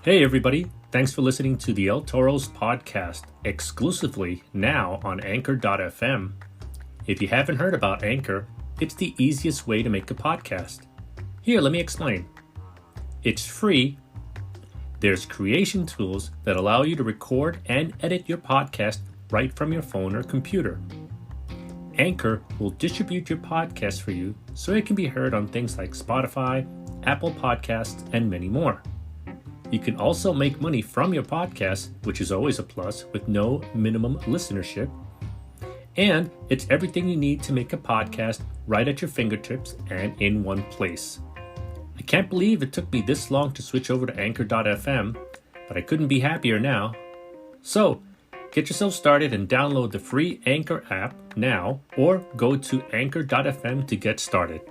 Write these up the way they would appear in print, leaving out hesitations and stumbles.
Hey everybody, thanks for listening to the El Toro's podcast, exclusively now on Anchor.fm. If you haven't heard about Anchor, it's the easiest way to make a podcast. Here, let me explain. It's free. There's creation tools that allow you to record and edit your podcast right from your phone or computer. Anchor will distribute your podcast for you so it can be heard on things like Spotify, Apple Podcasts, and many more. You can also make money from your podcast, which is always a plus, with no minimum listenership. And it's everything you need to make a podcast right at your fingertips and in one place. I can't believe it took me this long to switch over to Anchor.fm, but I couldn't be happier now. So, get yourself started and download the free Anchor app now, or go to Anchor.fm to get started.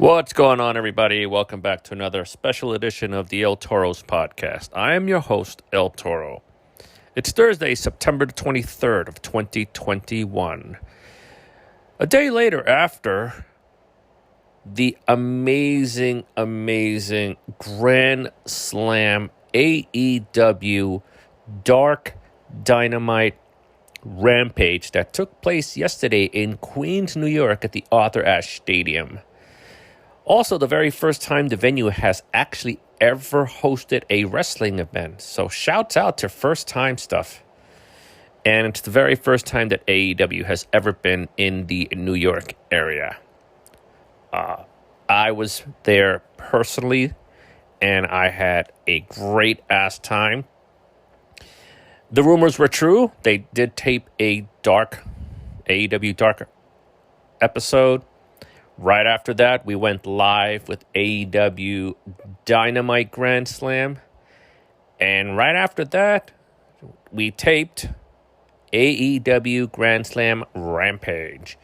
What's going on, everybody? Welcome back to another special edition of the El Toro's podcast. I am your host, El Toro. It's Thursday, September 23rd of 2021. A day later after the amazing Grand Slam AEW Dark Dynamite Rampage that took place yesterday in Queens, New York at the Arthur Ashe Stadium. Also, the very first time the venue has actually ever hosted a wrestling event. So shouts out to first time stuff. And it's the very first time that AEW has ever been in the New York area. I was there personally, and I had a great ass time. The rumors were true. They did tape a AEW Dark episode. Right after that, we went live with AEW Dynamite Grand Slam. And right after that, we taped AEW Grand Slam Rampage.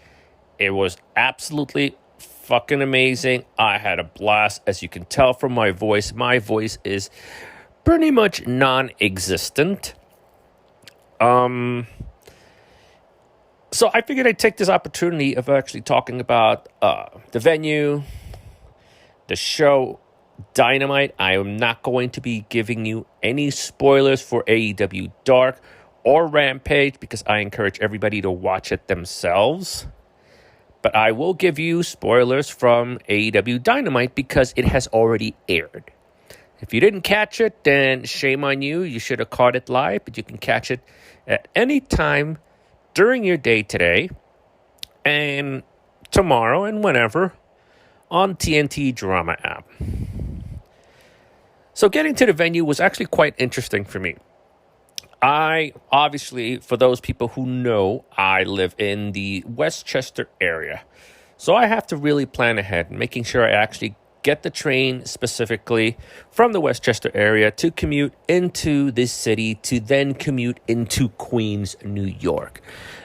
It was absolutely fucking amazing. I had a blast. As you can tell from my voice is pretty much non-existent. So I figured I'd take this opportunity of actually talking about the venue, the show, Dynamite. I am not going to be giving you any spoilers for AEW Dark or Rampage because I encourage everybody to watch it themselves. But I will give you spoilers from AEW Dynamite because it has already aired. If you didn't catch it, then shame on you. You should have caught it live, but you can catch it at any time during your day today and tomorrow and whenever on TNT Drama app. So getting to the venue was actually quite interesting for me. I, obviously, for those people who know, I live in the Westchester area. So I have to really plan ahead, making sure I actually get the train specifically from the Westchester area to commute into this city to then commute into Queens, New York.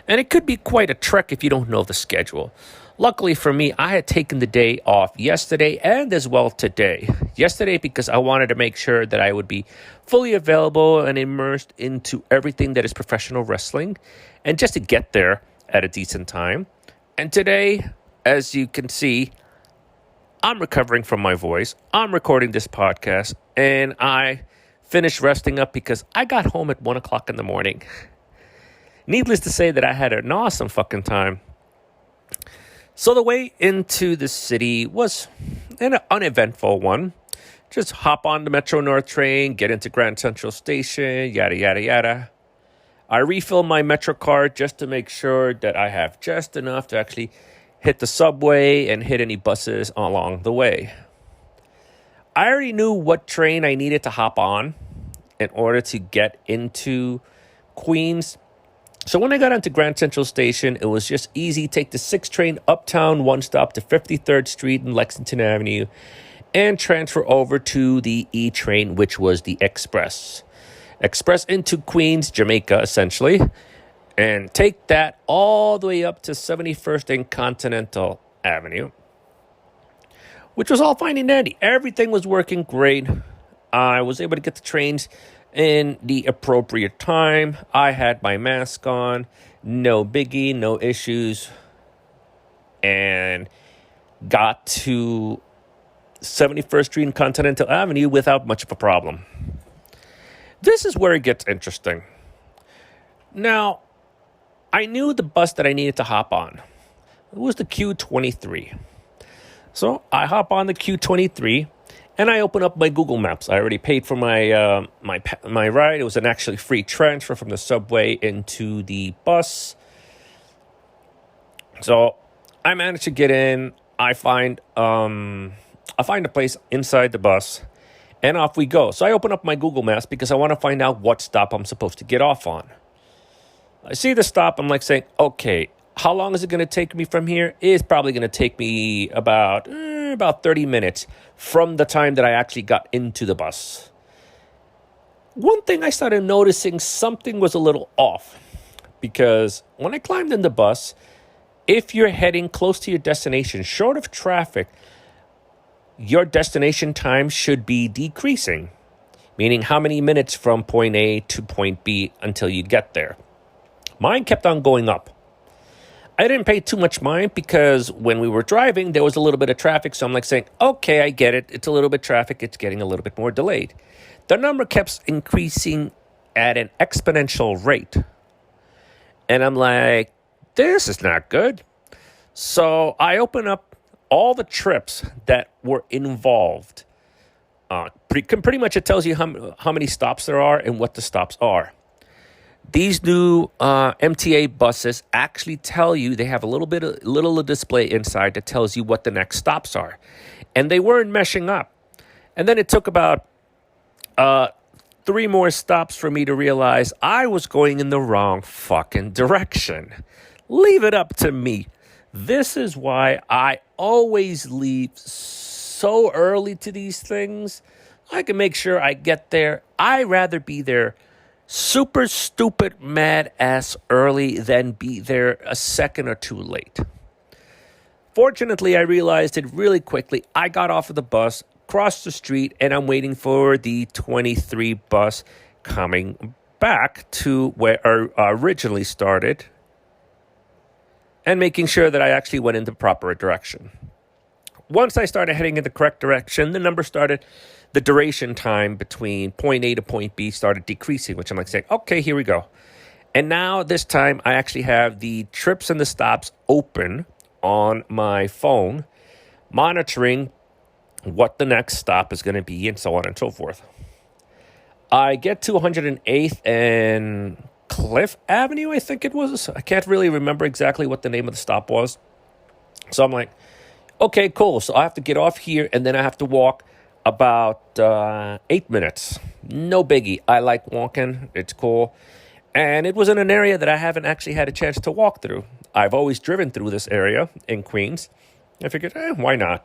And it could be quite a trek if you don't know the schedule. Luckily for me, I had taken the day off yesterday and as well today. Yesterday because I wanted to make sure that I would be fully available and immersed into everything that is professional wrestling and just to get there at a decent time. And today, as you can see, I'm recovering from my voice. I'm recording this podcast, and I finished resting up because I got home at 1 o'clock in the morning. Needless to say that I had an awesome fucking time. So the way into the city was an uneventful one. Just hop on the Metro North train, get into Grand Central Station, yada, yada, yada. I refill my Metro card just to make sure that I have just enough to actually hit the subway and hit any buses along the way. I already knew what train I needed to hop on in order to get into Queens. So when I got onto Grand Central Station, it was just easy. Take the 6 train uptown, one stop to 53rd Street and Lexington Avenue, and transfer over to the E train, which was the Express. Express into Queens, Jamaica, essentially, and take that all the way up to 71st and Continental Avenue, which was all fine and dandy. Everything was working great. I was able to get the trains in the appropriate time. I had my mask on, no biggie, no issues, and got to 71st Street and Continental Avenue without much of a problem. This is where it gets interesting. Now, I knew the bus that I needed to hop on. It was the Q23. So I hop on the Q23 and I open up my Google Maps. I already paid for my ride. It was an actually free transfer from the subway into the bus. So I managed to get in. I find a place inside the bus. And off we go. So I open up my Google Maps because I want to find out what stop I'm supposed to get off on. I see the stop. I'm like saying, okay, how long is it going to take me from here? It's probably going to take me about 30 minutes from the time that I actually got into the bus. One thing I started noticing, something was a little off. Because when I climbed in the bus, if you're heading close to your destination, short of traffic, your destination time should be decreasing, meaning how many minutes from point A to point B until you get there. Mine kept on going up. I didn't pay too much mind because when we were driving, there was a little bit of traffic. So I'm like saying, okay, I get it. It's a little bit traffic. It's getting a little bit more delayed. The number kept increasing at an exponential rate. And I'm like, this is not good. So I open up all the trips that were involved. Pretty much it tells you how many stops there are and what the stops are. These new MTA buses actually tell you, they have a little display inside that tells you what the next stops are. And they weren't meshing up. And then it took about 3 more stops for me to realize I was going in the wrong fucking direction. Leave it up to me. This is why I always leave so early to these things. I can make sure I get there. I'd rather be there super stupid mad ass early than be there a second or 2 late. Fortunately, I realized it really quickly. I got off of the bus, crossed the street, and I'm waiting for the 23 bus coming back to where I originally started, and making sure that I actually went in the proper direction. Once I started heading in the correct direction, the duration time between point A to point B started decreasing, which I'm like saying, okay, here we go. And now this time I actually have the trips and the stops open on my phone, monitoring what the next stop is going to be and so on and so forth. I get to 108th and Cliff Avenue, I think it was. I can't really remember exactly what the name of the stop was. So I'm like, okay, cool. So I have to get off here and then I have to walk about 8 minutes. No biggie. I like walking. It's cool. And it was in an area that I haven't actually had a chance to walk through. I've always driven through this area in Queens. I figured, why not?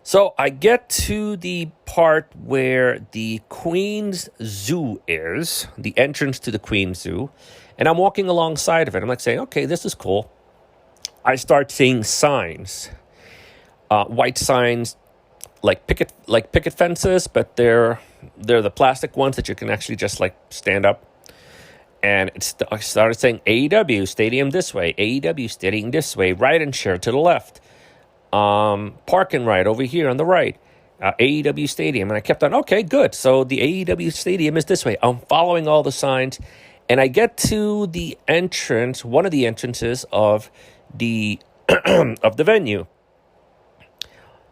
So I get to the part where the Queens Zoo is, the entrance to the Queens Zoo, and I'm walking alongside of it. I'm like saying, okay, this is cool. I start seeing signs, white signs, like picket fences, but they're the plastic ones that you can actually just like stand up. And I started saying AEW Stadium this way, AEW Stadium this way, ride and share to the left. Park and ride over here on the right, AEW Stadium. And I kept on, okay, good. So the AEW Stadium is this way. I'm following all the signs. And I get to the entrance, one of the entrances of the of the venue,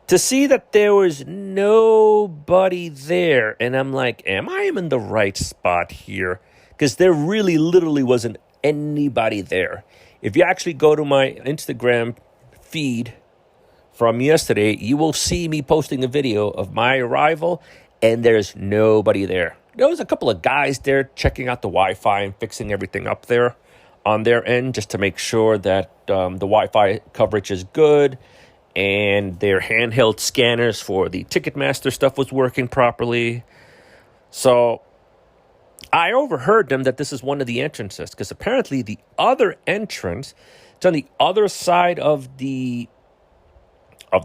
to see that there was nobody there. And I'm like, am I in the right spot here? because there really literally wasn't anybody there. If you actually go to my Instagram feed from yesterday, you will see me posting a video of my arrival, and there's nobody there. There was a couple of guys there checking out the Wi-Fi and fixing everything up there on their end just to make sure that the Wi-Fi coverage is good and their handheld scanners for the Ticketmaster stuff was working properly. So I overheard them that this is one of the entrances, because apparently the other entrance, it's on the other side of the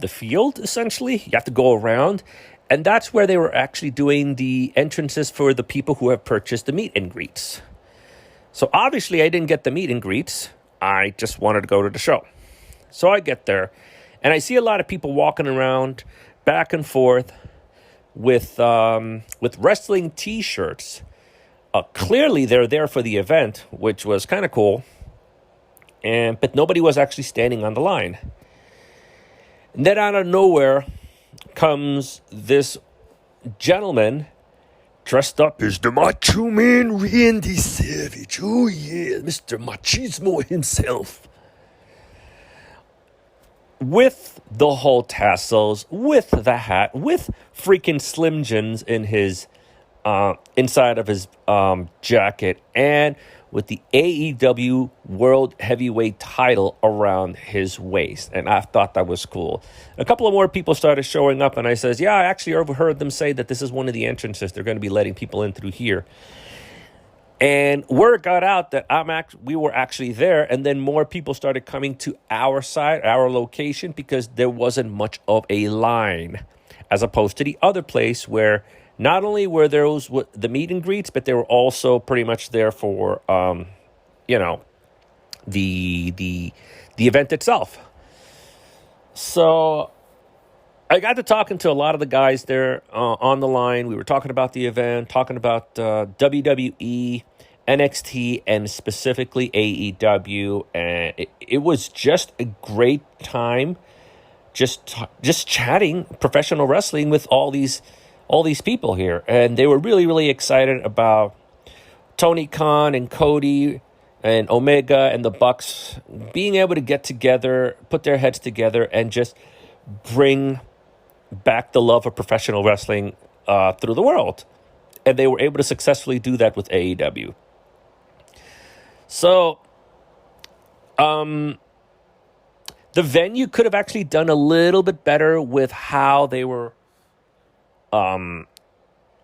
field, essentially. You have to go around, and that's where they were actually doing the entrances for the people who have purchased the meet and greets. So obviously I didn't get the meet and greets. I just wanted to go to the show. So I get there, and I see a lot of people walking around back and forth with wrestling T-shirts. Clearly they're there for the event, which was kind of cool. But nobody was actually standing on the line. And then out of nowhere comes this gentleman dressed up as the Macho Man Randy Savage. Oh yeah, Mr. Machismo himself. With the whole tassels, with the hat, with freaking Slim Jims in his inside of his jacket, and with the AEW World Heavyweight title around his waist. And I thought that was cool. A couple of more people started showing up, and I says, yeah, I actually overheard them say that this is one of the entrances. They're going to be letting people in through here. And word got out that we were actually there, and then more people started coming to our side, our location, because there wasn't much of a line, as opposed to the other place where not only were those the meet and greets, but they were also pretty much there for, the event itself. So I got to talking to a lot of the guys there on the line. We were talking about the event, talking about WWE, NXT, and specifically AEW. And it was just a great time, just chatting professional wrestling with all these people here. And they were really, really excited about Tony Khan and Cody and Omega and the Bucks being able to get together, put their heads together, and just bring back the love of professional wrestling through the world. And they were able to successfully do that with AEW. So, the venue could have actually done a little bit better with how they were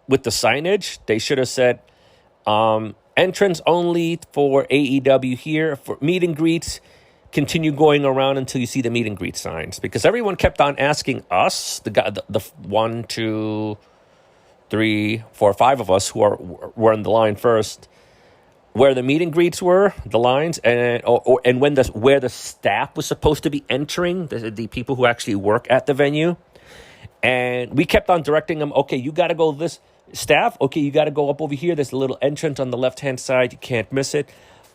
with the signage. They should have said entrance only for AEW here. For meet and greets, continue going around until you see the meet and greet signs. Because everyone kept on asking us, the 1, 2, 3, 4, 5 of us who were in the line first, where the meet and greets were, the lines, and where the staff was supposed to be entering, the people who actually work at the venue. And we kept on directing them, okay, you got to go this staff. Okay, you got to go up over here. There's a little entrance on the left-hand side. You can't miss it.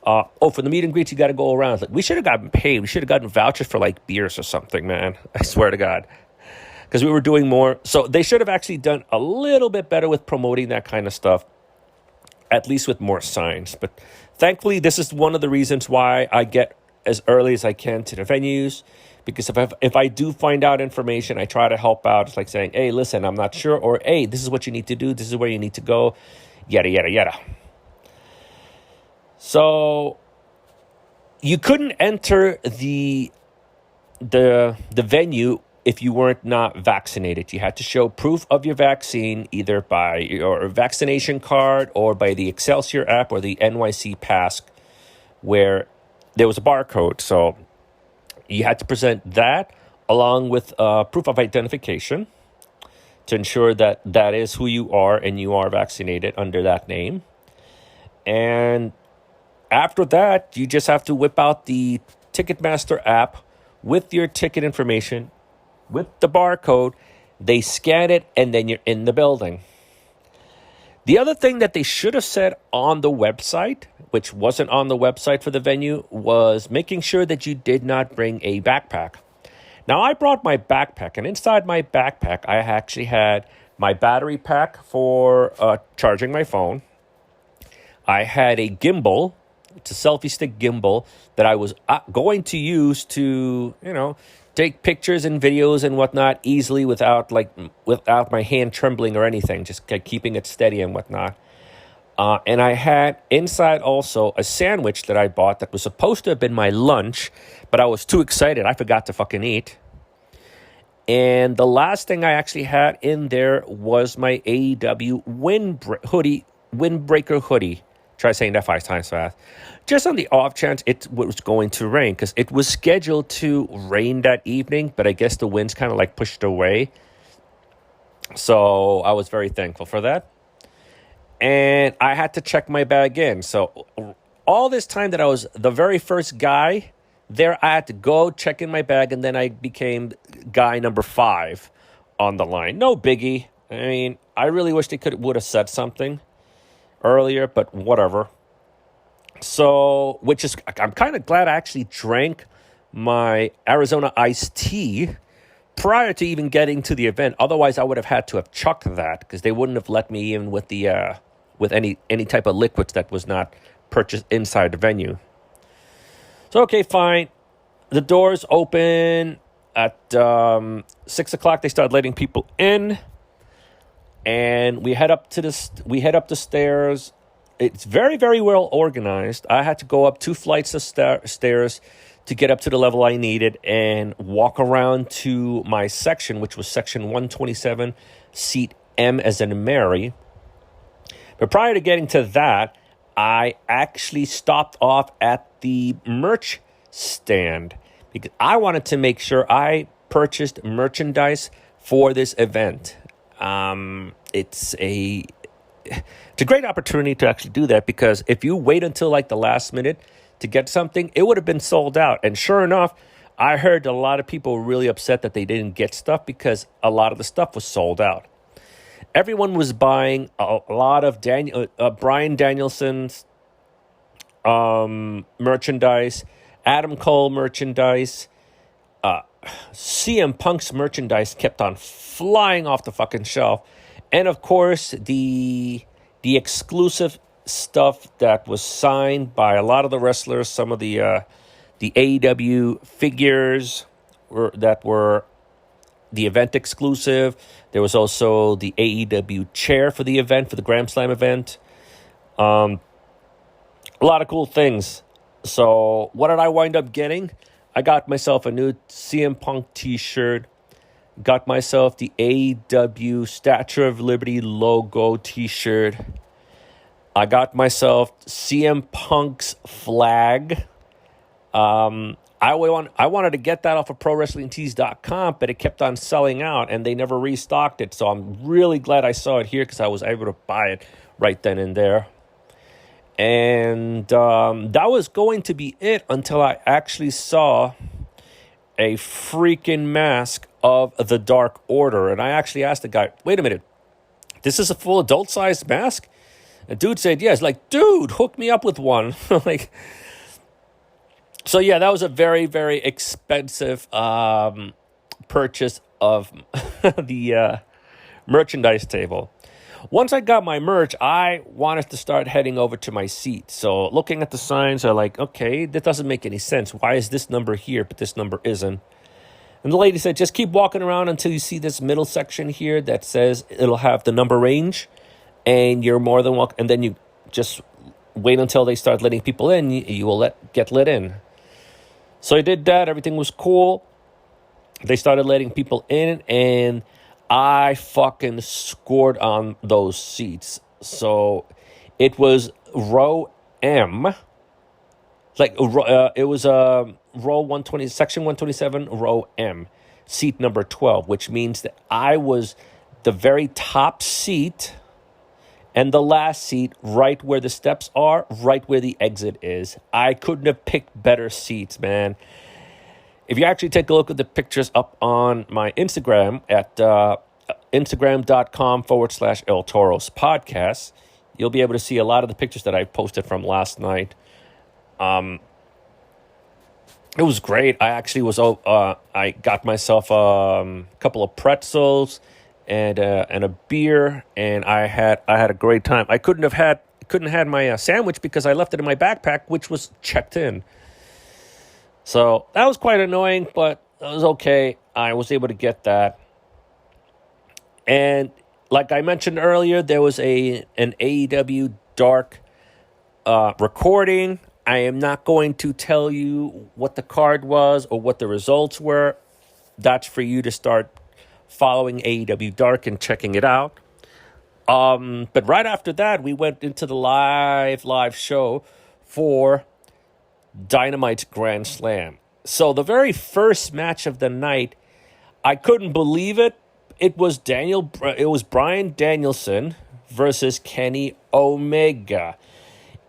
For the meet and greets, you got to go around. Like, we should have gotten paid. We should have gotten vouchers for, like, beers or something, man. I swear to God. Because we were doing more. So they should have actually done a little bit better with promoting that kind of stuff, at least with more signs. But thankfully, this is one of the reasons why I get as early as I can to the venues. Because if I do find out information, I try to help out. It's like saying, hey, listen, I'm not sure. Or, hey, this is what you need to do. This is where you need to go. Yada, yada, yada. So you couldn't enter the venue if you weren't not vaccinated. You had to show proof of your vaccine, either by your vaccination card or by the Excelsior app or the NYC Pass, where there was a barcode. So you had to present that along with proof of identification to ensure that that is who you are and you are vaccinated under that name. And after that, you just have to whip out the Ticketmaster app with your ticket information, with the barcode. They scan it, and then you're in the building. The other thing that they should have said on the website, which wasn't on the website for the venue, was making sure that you did not bring a backpack. Now, I brought my backpack, and inside my backpack, I actually had my battery pack for charging my phone. I had a gimbal. It's a selfie stick gimbal that I was going to use to, take pictures and videos and whatnot easily without my hand trembling or anything, just keeping it steady and whatnot. And I had inside also a sandwich that I bought that was supposed to have been my lunch, but I was too excited. I forgot to fucking eat. And the last thing I actually had in there was my AEW windbreaker hoodie. Try saying that 5 times fast. Just on the off chance it was going to rain, because it was scheduled to rain that evening, but I guess the winds kind of pushed away. So I was very thankful for that. And I had to check my bag in. So all this time that I was the very first guy there, I had to go check in my bag, and then I became guy number 5 on the line. No biggie. I mean, I really wish they would have said something earlier, but whatever. So, I'm kind of glad I actually drank my Arizona iced tea prior to even getting to the event. Otherwise, I would have had to have chucked that, because they wouldn't have let me in with with any type of liquids that was not purchased inside the venue. So, okay, fine. The doors open at 6 o'clock. They start letting people in. And we head up the stairs. It's very, very well organized. I had to go up 2 flights of stairs to get up to the level I needed and walk around to my section, which was section 127, seat M as in Mary. But prior to getting to that, I actually stopped off at the merch stand because I wanted to make sure I purchased merchandise for this event. It's a great opportunity to actually do that, because if you wait until the last minute to get something, it would have been sold out. And sure enough, I heard a lot of people were really upset that they didn't get stuff because a lot of the stuff was sold out. Everyone was buying a lot of Bryan Danielson's merchandise, Adam Cole merchandise, CM Punk's merchandise kept on flying off the fucking shelf. And of course, the exclusive stuff that was signed by a lot of the wrestlers, some of the AEW figures that were the event exclusive. There was also the AEW chair for the event, for the Grand Slam event. A lot of cool things. So what did I wind up getting? I got myself a new CM Punk t-shirt. Got myself the AEW Statue of Liberty logo t-shirt. I got myself CM Punk's flag. I wanted to get that off of ProWrestlingTees.com, but it kept on selling out, and they never restocked it. So I'm really glad I saw it here, because I was able to buy it right then and there. And that was going to be it until I actually saw a freaking mask of the Dark Order. And I actually asked the guy, wait a minute, this is a full adult-sized mask? And dude said, yes. Dude, hook me up with one. So yeah, that was a very, very expensive purchase of the merchandise table. Once I got my merch, I wanted to start heading over to my seat. So looking at the signs, I'm like, okay, that doesn't make any sense. Why is this number here, but this number isn't? And the lady said, just keep walking around until you see this middle section here that says it'll have the number range, and you're more than welcome. And then you just wait until they start letting people in. You will get let in. So I did that. Everything was cool. They started letting people in, and I fucking scored on those seats. So it was row M. It was row 120, section 127, row M, seat number 12, which means that I was the very top seat and the last seat, right where the steps are, right where the exit is. I couldn't have picked better seats, man. If you actually take a look at the pictures up on my Instagram at Instagram.com/El Toros podcast, you'll be able to see a lot of the pictures that I posted from last night. It was great. I actually I got myself a couple of pretzels and a beer, and I had a great time. I couldn't have couldn't have my sandwich because I left it in my backpack, which was checked in. So that was quite annoying, but it was okay. I was able to get that. And like I mentioned earlier, there was an AEW Dark recording. I am not going to tell you what the card was or what the results were. That's for you to start following AEW Dark and checking it out. But right after that, we went into the live show for Dynamite Grand Slam. So the very first match of the night, I couldn't believe it. It was Bryan Danielson versus Kenny Omega.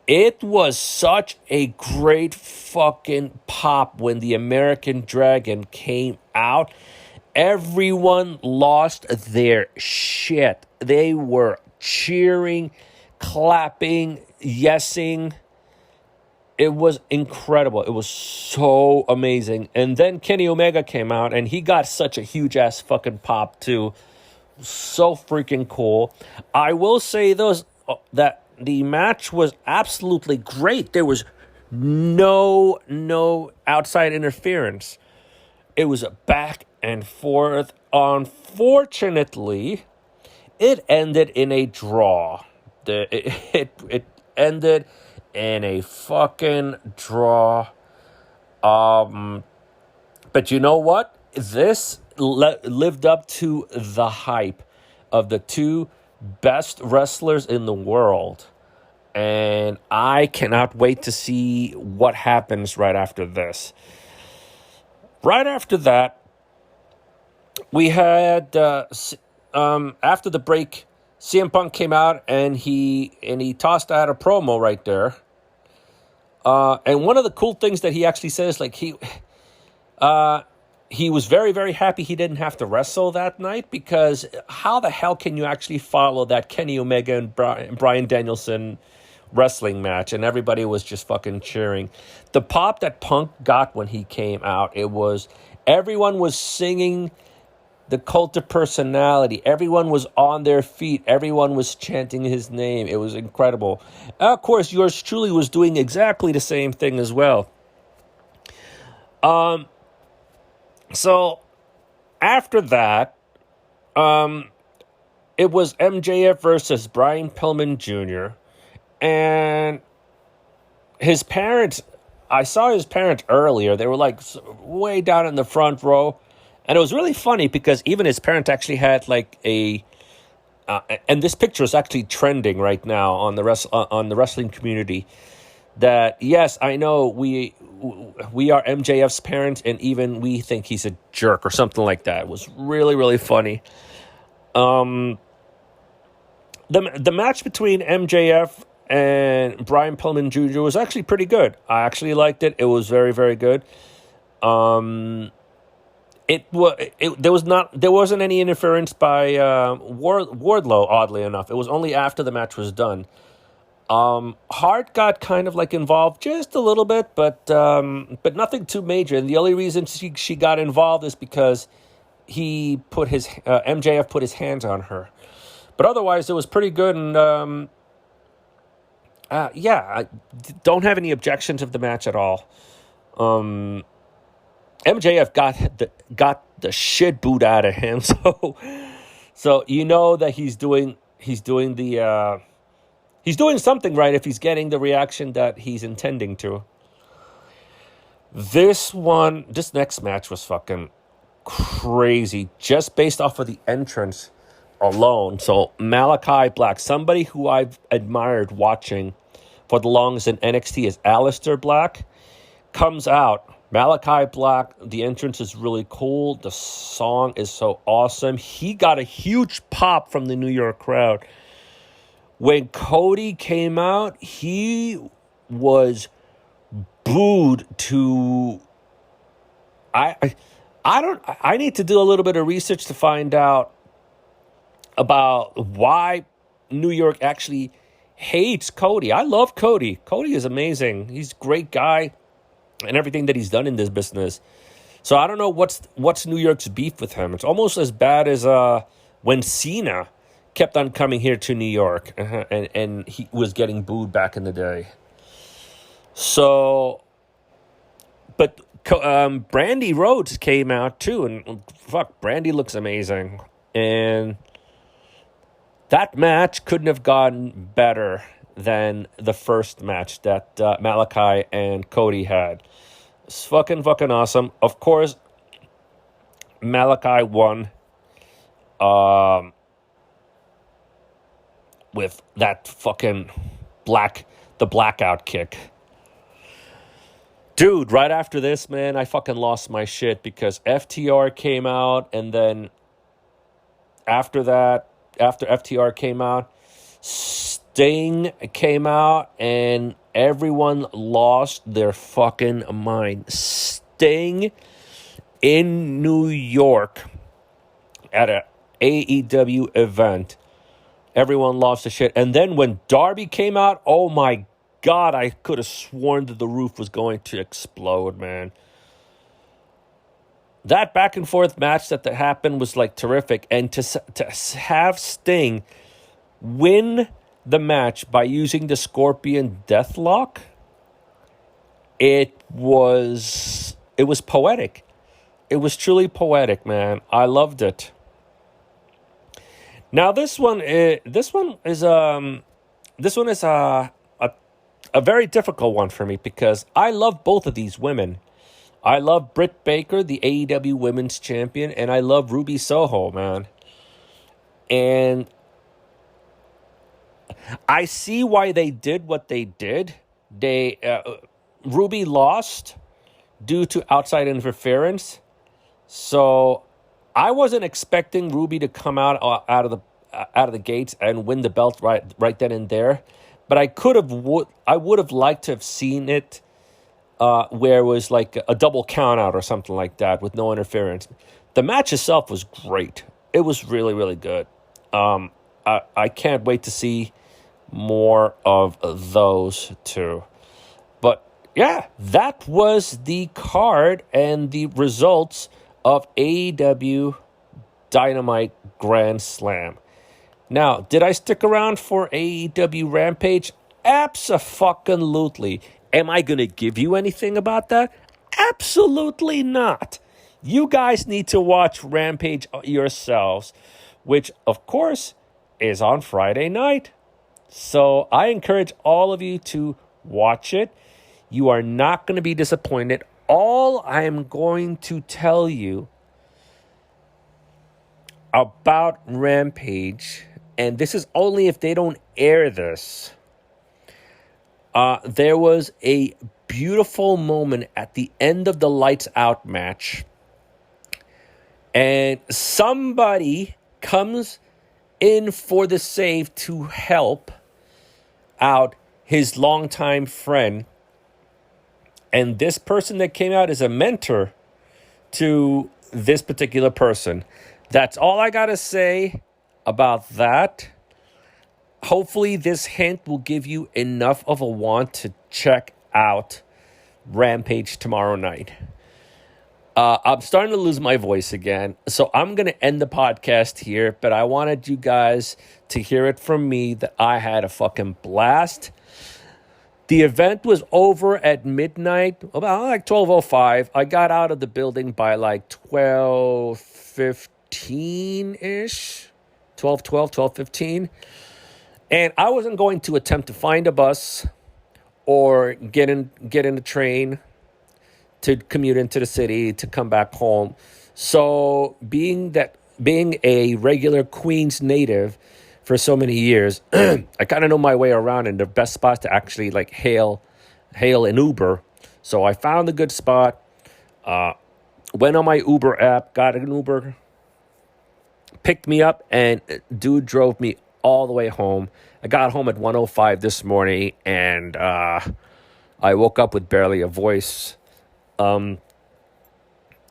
It was such a great fucking pop when the American Dragon came out. Everyone lost their shit. They were cheering, clapping, yesing. It was incredible. It was so amazing. And then Kenny Omega came out, and he got such a huge-ass fucking pop, too. So freaking cool. I will say that the match was absolutely great. There was no outside interference. It was a back and forth. Unfortunately, it ended in a draw. It ended in a fucking draw. But you know what? This lived up to the hype of the two best wrestlers in the world. And I cannot wait to see what happens right after this. Right after that, we had, after the break, CM Punk came out and he tossed out a promo right there. And one of the cool things that he actually says, like he was very, very happy he didn't have to wrestle that night, because how the hell can you actually follow that Kenny Omega and Bryan Danielson wrestling match? And everybody was just fucking cheering. The pop that Punk got when he came out, everyone was singing the Cult of Personality. Everyone was on their feet. Everyone was chanting his name. It was incredible. Of course, yours truly was doing exactly the same thing as well. So after that, it was MJF versus Brian Pillman Jr. And his parents, I saw his parents earlier. They were like way down in the front row. And it was really funny because even his parents actually had like and this picture is actually trending right now on the wrestling community. That yes, I know we are MJF's parents, and even we think he's a jerk or something like that. It was really, really funny. The match between MJF and Brian Pillman Jr. was actually pretty good. I actually liked it. It was very, very good. There wasn't any interference by Wardlow, oddly enough. It was only after the match was done. Hart got kind of like involved just a little bit, but nothing too major. And the only reason she got involved is because MJF put his hands on her. But otherwise, it was pretty good. And I don't have any objections of the match at all. MJF got the shit boot out of him, so you know that he's doing something right if he's getting the reaction that he's intending to. This next match was fucking crazy, just based off of the entrance alone. So Malachi Black, somebody who I've admired watching for the longest in NXT is Aleister Black, comes out. Malachi Black, the entrance is really cool. The song is so awesome. He got a huge pop from the New York crowd. When Cody came out, he was booed to... I need to do a little bit of research to find out about why New York actually hates Cody. I love Cody. Cody is amazing. He's a great guy. And everything that he's done in this business. So I don't know what's New York's beef with him. It's almost as bad as when Cena kept on coming here to New York, and he was getting booed back in the day. So, but Brandy Rhodes came out too, and fuck, Brandy looks amazing. And that match couldn't have gone better than the first match that Malachi and Cody had. It's fucking awesome. Of course, Malachi won with that fucking blackout kick. Dude, right after this, man, I fucking lost my shit because FTR came out, and then after that, after FTR came out, Sting came out, and everyone lost their fucking mind. Sting in New York at an AEW event. Everyone lost the shit. And then when Darby came out, oh my God, I could have sworn that the roof was going to explode, man. That back and forth match that happened was like terrific. And to have Sting win the match by using the Scorpion Deathlock, it was poetic. It was truly poetic, man. I loved it. Now this one is a very difficult one for me because I love both of these women. I love Britt Baker, the AEW Women's Champion, and I love Ruby Soho, man. And I see why they did what they did. Ruby lost due to outside interference, so I wasn't expecting Ruby to come out of the gates and win the belt right then and there. But I would have liked to have seen it where it was like a double count out or something like that with no interference. The match itself was great. It was really, really good. I can't wait to see more of those two. But yeah, that was the card and the results of AEW Dynamite Grand Slam. Now, did I stick around for AEW Rampage? Abso-fucking-lutely. Am I going to give you anything about that? Absolutely not. You guys need to watch Rampage yourselves, which, of course, is on Friday night. So I encourage all of you to watch it. You are not going to be disappointed. All I am going to tell you about Rampage, and this is only if they don't air this, there was a beautiful moment at the end of the Lights Out match, and somebody comes in for the save to help out his longtime friend. And this person that came out is a mentor to this particular person. That's all I got to say about that. Hopefully this hint will give you enough of a want to check out Rampage tomorrow night. I'm starting to lose my voice again, so I'm going to end the podcast here, but I wanted you guys to hear it from me that I had a fucking blast. The event was over at midnight, about like 12:05. I got out of the building by like 12:15-ish, 12:15. And I wasn't going to attempt to find a bus or get in the train to commute into the city to come back home. So being a regular Queens native for so many years, I kind of know my way around and the best spots to actually like hail an Uber. So I found a good spot, went on my Uber app, got an Uber, picked me up, and dude drove me all the way home. I got home at 1:05 this morning, and I woke up with barely a voice.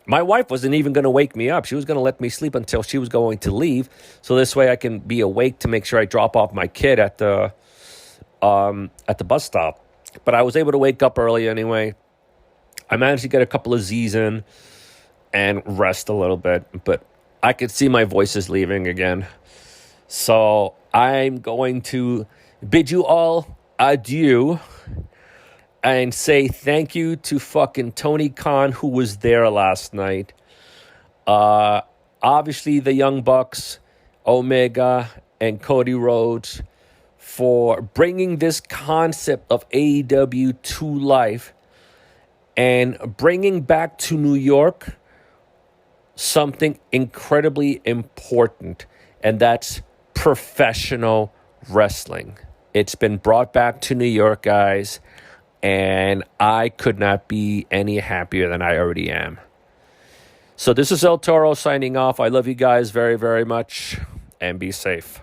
My wife wasn't even going to wake me up. She was going to let me sleep until she was going to leave, so this way I can be awake to make sure I drop off my kid at the bus stop. But I was able to wake up early anyway. I managed to get a couple of Z's in and rest a little bit, but I could see my voice is leaving again. So I'm going to bid you all adieu and say thank you to fucking Tony Khan, who was there last night. Obviously, the Young Bucks, Omega, and Cody Rhodes for bringing this concept of AEW to life and bringing back to New York something incredibly important, and that's professional wrestling. It's been brought back to New York, guys, and I could not be any happier than I already am. So this is El Toro signing off. I love you guys very, very much, and be safe.